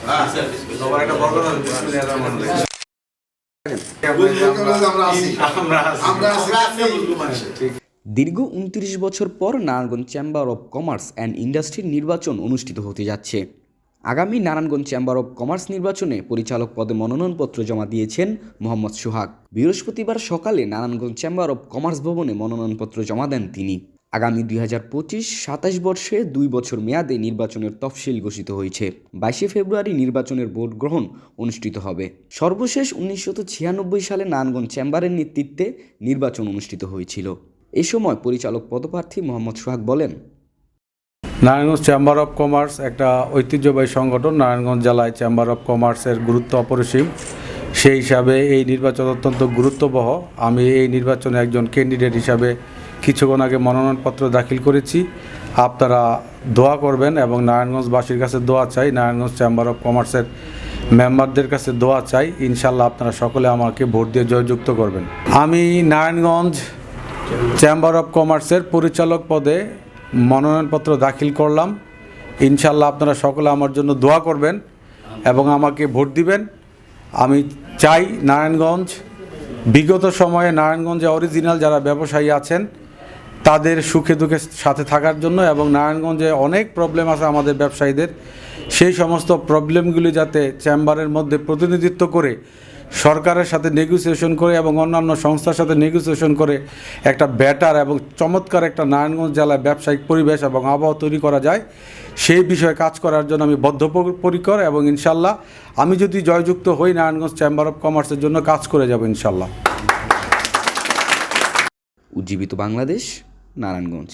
সবার একটা বড় কথা বিসমিল্লাহির রহমানির রহিম। দীর্ঘ ২৯ বছর পর Narayanganj chamber of commerce and ইন্ডাস্ট্রির নির্বাচন অনুষ্ঠিত হতে যাচ্ছে। আগামী নারায়ণগঞ্জ চেম্বার অব কমার্স নির্বাচনে পরিচালক পদে মনোনয়নপত্র জমা দিয়েছেন মোহাম্মদ সোহাগ। বৃহস্পতিবার সকালে নারায়ণগঞ্জ চেম্বার অব কমার্স ভবনে মনোনয়নপত্র জমা দেন তিনি। আগামী ২০২৫-২৭ বর্ষে ২ বছর মেয়াদে নির্বাচনের তফসিল ঘোষিত হয়েছে। ২২ ফেব্রুয়ারি নির্বাচনের ভোট গ্রহণ অনুষ্ঠিত হবে। সর্বশেষ ১৯৯৬ সালে নারায়ণগঞ্জ চেম্বারের নেতৃত্বে নির্বাচন অনুষ্ঠিত হয়েছিল। এ সময় পরিচালক পদপ্রার্থী মোহাম্মদ সোহাগ বলেন, নারায়ণগঞ্জ চেম্বার অফ কমার্স একটা ঐতিহ্যবাহী সংগঠন। নারায়ণগঞ্জ জেলায় চেম্বার অফ কমার্সের গুরুত্ব অপরিসীম। সেই হিসাবে এই নির্বাচন অত্যন্ত গুরুত্ববহ। আমি এই নির্বাচনে একজন ক্যান্ডিডেট হিসাবে কিছুক্ষণ আগে মনোনয়নপত্র দাখিল করেছি। আপনারা দোয়া করবেন এবং নারায়ণগঞ্জবাসীর কাছে দোয়া চাই, নারায়ণগঞ্জ চেম্বার অফ কমার্সের মেম্বারদের কাছে দোয়া চাই। ইনশাল্লাহ আপনারা সকলে আমাকে ভোট দিয়ে জয়যুক্ত করবেন। আমি নারায়ণগঞ্জ চেম্বার অফ কমার্সের পরিচালক পদে মনোনয়নপত্র দাখিল করলাম। ইনশাল্লাহ আপনারা সকলে আমার জন্য দোয়া করবেন এবং আমাকে ভোট দিবেন। আমি চাই নারায়ণগঞ্জ, বিগত সময়ে নারায়ণগঞ্জে অরিজিনাল যারা ব্যবসায়ী আছেন তাদের সুখে দুঃখে সাথে থাকার জন্য, এবং নারায়ণগঞ্জে অনেক প্রবলেম আছে আমাদের ব্যবসায়ীদের, সেই সমস্ত প্রবলেমগুলি যাতে চেম্বারের মধ্যে প্রতিনিধিত্ব করে সরকারের সাথে নেগোসিয়েশন করে এবং অন্যান্য সংস্থার সাথে নেগোসিয়েশন করে একটা বেটার এবং চমৎকার একটা নারায়ণগঞ্জ জেলায় ব্যবসায়িক পরিবেশ এবং আবহাওয়া তৈরি করা যায়, সেই বিষয়ে কাজ করার জন্য আমি বদ্ধপরিকর। এবং ইনশাল্লাহ আমি যদি জয়যুক্ত হই, নারায়ণগঞ্জ চেম্বার অফ কমার্সের জন্য কাজ করে যাব ইনশাল্লাহ। উজ্জীবিত বাংলাদেশ, নারায়ণগঞ্জ।